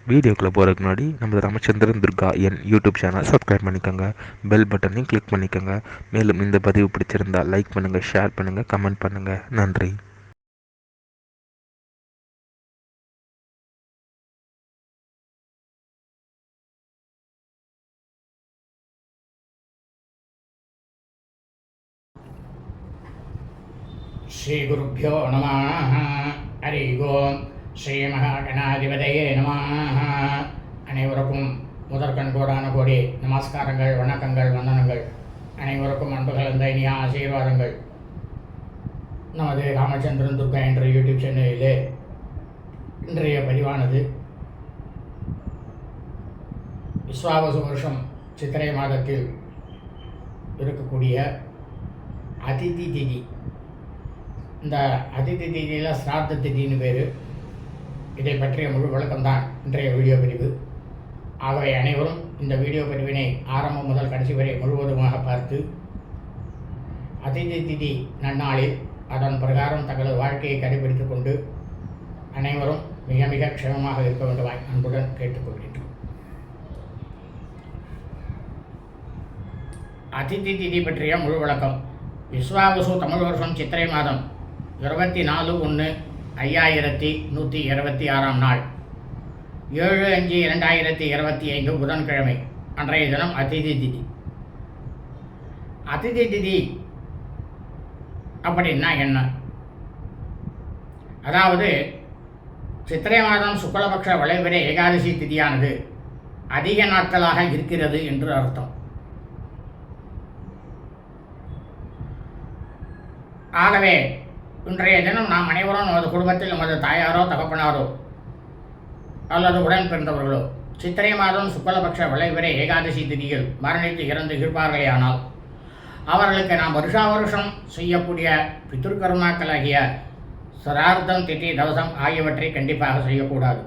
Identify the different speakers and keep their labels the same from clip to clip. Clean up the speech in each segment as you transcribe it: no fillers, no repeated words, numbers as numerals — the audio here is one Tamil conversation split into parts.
Speaker 1: வீடியோக்குள்ளே போகிறதுக்கு முன்னாடி நம்ம ராமச்சந்திரன் துர்கா என் யூடியூப் சேனல் சப்ஸ்கிரைப் பண்ணிக்கோங்க, பெல் பட்டனையும் கிளிக் பண்ணிக்கோங்க. மேலும் இந்த பதிவு பிடிச்சிருந்தால் லைக் பண்ணுங்கள், ஷேர் பண்ணுங்கள், கமெண்ட் பண்ணுங்கள். நன்றி.
Speaker 2: ஸ்ரீகுருப்போ நம. ஹரி ஓம். ஸ்ரீ மகாகணாதிபதியே நம. அனைவருக்கும் முதற்கண் கோடி நமஸ்காரங்கள், வணக்கங்கள், வந்தனங்கள். அனைவருக்கும் அன்பு கலந்த இனிய ஆசீர்வாதங்கள். நமது ராமச்சந்திரன் துர்கா என்ற யூடியூப் சேனலிலே இன்றைய பதிவானது விஸ்வாவசு வருஷம் சித்திரை மாதத்தில் இருக்கக்கூடிய அதிதி திதி. இந்த அதிதி திதியில் சிராத்த திதின்னு பேர். இதை பற்றிய முழு விளக்கம்தான் இன்றைய வீடியோ பதிவு. ஆகவே அனைவரும் இந்த வீடியோ பதிவினை ஆரம்பம் முதல் கடைசி வரை முழுவதுமாக பார்த்து அதிதி திதி நன்னாளில் அதன் பிரகாரம் தங்களது வாழ்க்கையை கடைபிடித்துக் கொண்டு அனைவரும் மிக மிக க்ஷமமாக இருக்க வேண்டுமாய் அன்புடன் கேட்டுக்கொள்கின்றோம். அதிதி திதி பற்றிய முழு விளக்கம். விஸ்வாவசு தமிழ் வருஷம் சித்திரை மாதம் 24/1/5126 நாள் 7/5/2025 புதன்கிழமை அன்றைய தினம் அதிதி திதி. அதிதி திதி அப்படின்னா என்ன? அதாவது சித்திரை மாதம் சுக்லபக்ஷ வளைபிறை ஏகாதசி திதியானது அதிக நாட்களாக இருக்கிறது என்று அர்த்தம். ஆகவே இன்றைய தினம் நாம் அனைவரும் நமது குடும்பத்தில் நமது தாயாரோ தகப்பனாரோ அல்லது உடன் பிறந்தவர்களோ சித்திரை மாதம் சுக்லபக்ஷ வளைபிறை ஏகாதசி திதியில் மரணித்து இறந்து இருப்பார்களேயானால் அவர்களுக்கு நாம் வருஷா வருஷம் செய்யக்கூடிய பித்ருக்கர்மாக்களாகிய சிரார்த்தம், திதி, தவசம் ஆகியவற்றை கண்டிப்பாக செய்யக்கூடாது.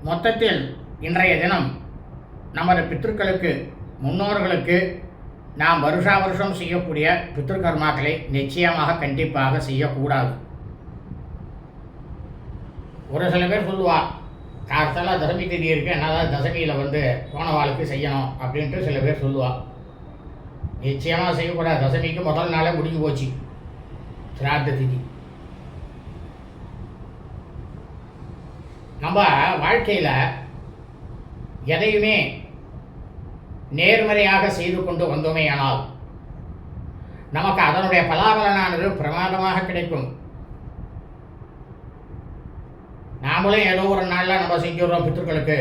Speaker 2: மொத்தத்தில் இன்றைய தினம் நமது பித்ருக்களுக்கு, முன்னோர்களுக்கு நாம் வருஷா வருஷம் செய்யக்கூடிய பித்ருக்கர்மாக்களை நிச்சயமாக கண்டிப்பாக செய்யக்கூடாது. ஒரு சில பேர் சொல்லுவாள், காலத்தால் தசமி திதி இருக்குது, என்னால் தசமியில் போனவாளுக்கு செய்யணும் அப்படின்ட்டு சில பேர் சொல்லுவாள். நிச்சயமாக செய்யக்கூடாது. தசமிக்கு முதல் நாளே முடிஞ்சு போச்சு சிராத்த திதி. நம்ம வாழ்க்கையில் எதையுமே நேர்மறையாக செய்து கொண்டு வந்தோமேயானால் நமக்கு அதனுடைய பலாபலனானது பிரமாதமாக கிடைக்கும். நாமளும் ஏதோ ஒரு நாளில் நம்ம செஞ்சுடுறோம் பித்ருக்களுக்கு,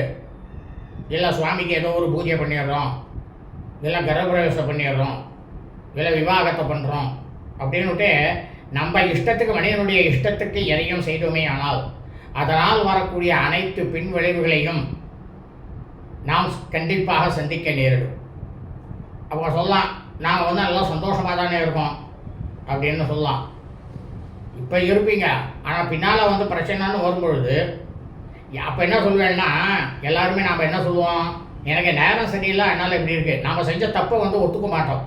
Speaker 2: இல்லை சுவாமிக்கு ஏதோ ஒரு பூஜை பண்ணிடுறோம், இல்லை கர்ப்பபிரவேசம் பண்ணிடுறோம், இல்லை விவாகத்தை பண்ணுறோம் அப்படின்னுட்டு நம்ம இஷ்டத்துக்கு, மனிதனுடைய இஷ்டத்துக்கு எதையும் செய்தோமே ஆனால் அதனால் வரக்கூடிய அனைத்து பின் விளைவுகளையும் நாம் கண்டிப்பாக சந்திக்க நேரிடும். அவங்க சொல்லலாம், நாங்கள் நல்லா சந்தோஷமாக தானே இருக்கோம் அப்படின்னு சொல்லலாம். இப்போ இருப்பீங்க, ஆனால் பின்னால் பிரச்சனைன்னு வரும்பொழுது அப்போ என்ன சொல்வேன்னா, எல்லாருமே நாம் என்ன சொல்லுவோம், எனக்கு நேரம் சரியில்லை, என்னால் இப்படி இருக்குது. நாம் செஞ்ச தப்பை ஒத்துக்க மாட்டோம்.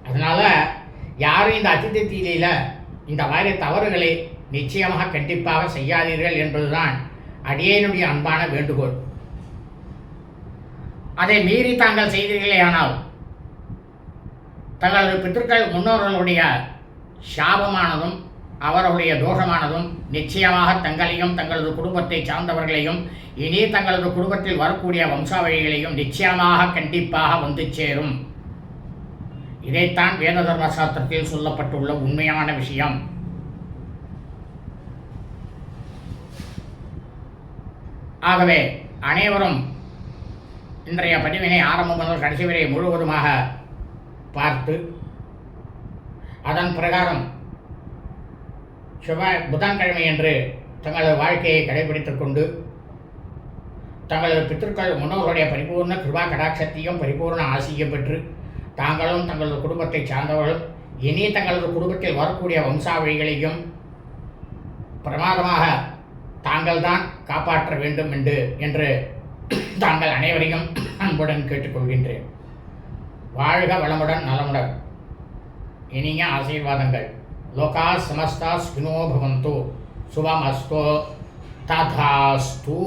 Speaker 2: அதனால் யாரும் இந்த அதிதி தீதியில் இந்த மாதிரி தவறுகளை நிச்சயமாக கண்டிப்பாக செய்யாதீர்கள் என்பதுதான் அடியேனுடைய அன்பான வேண்டுகோள். அதை மீறி தாங்கள் செய்தீர்களேயானால் தங்களது பித்ருக்கள், முன்னோர்களுடைய சாபமானதும் அவர்களுடைய தோஷமானதும் நிச்சயமாக தங்களையும் தங்களது குடும்பத்தை சார்ந்தவர்களையும் இனி தங்களது குடும்பத்தில் வரக்கூடிய வம்சாவழிகளையும் நிச்சயமாக கண்டிப்பாக சேரும். இதைத்தான் வேத தர்மசாஸ்திரத்தில் சொல்லப்பட்டுள்ள உண்மையான விஷயம். ஆகவே அனைவரும் இன்றைய பதிவினை ஆரம்பம் முதல் கடைசி வரை முழுவதுமாக பார்த்து அதன் பிரகாரம் புதன்கிழமை என்று தங்களது வாழ்க்கையை கடைபிடித்துக் கொண்டு தங்களது பித்ருக்கள், முன்னோர்களுடைய பரிபூர்ண கிருபா கடாட்சத்தையும் பரிபூர்ண ஆசியும் பெற்று தாங்களும் தங்களது குடும்பத்தை சார்ந்தவர்களும் இனி தங்களது குடும்பத்தில் வரக்கூடிய வம்சாவழிகளையும் பிரமாதமாக தாங்கள் தான் காப்பாற்ற வேண்டும் என்று தாங்கள் அனைவரையும் அன்புடன் கேட்டுக்கொள்கின்றேன். வாழ்க வளமுடன் நலமுடன். இனிய ஆசீர்வாதங்கள். லோகா சமஸ்தா ஸ்கினோ பவந்து. சுபமஸ்தோ. ததாஸ்து.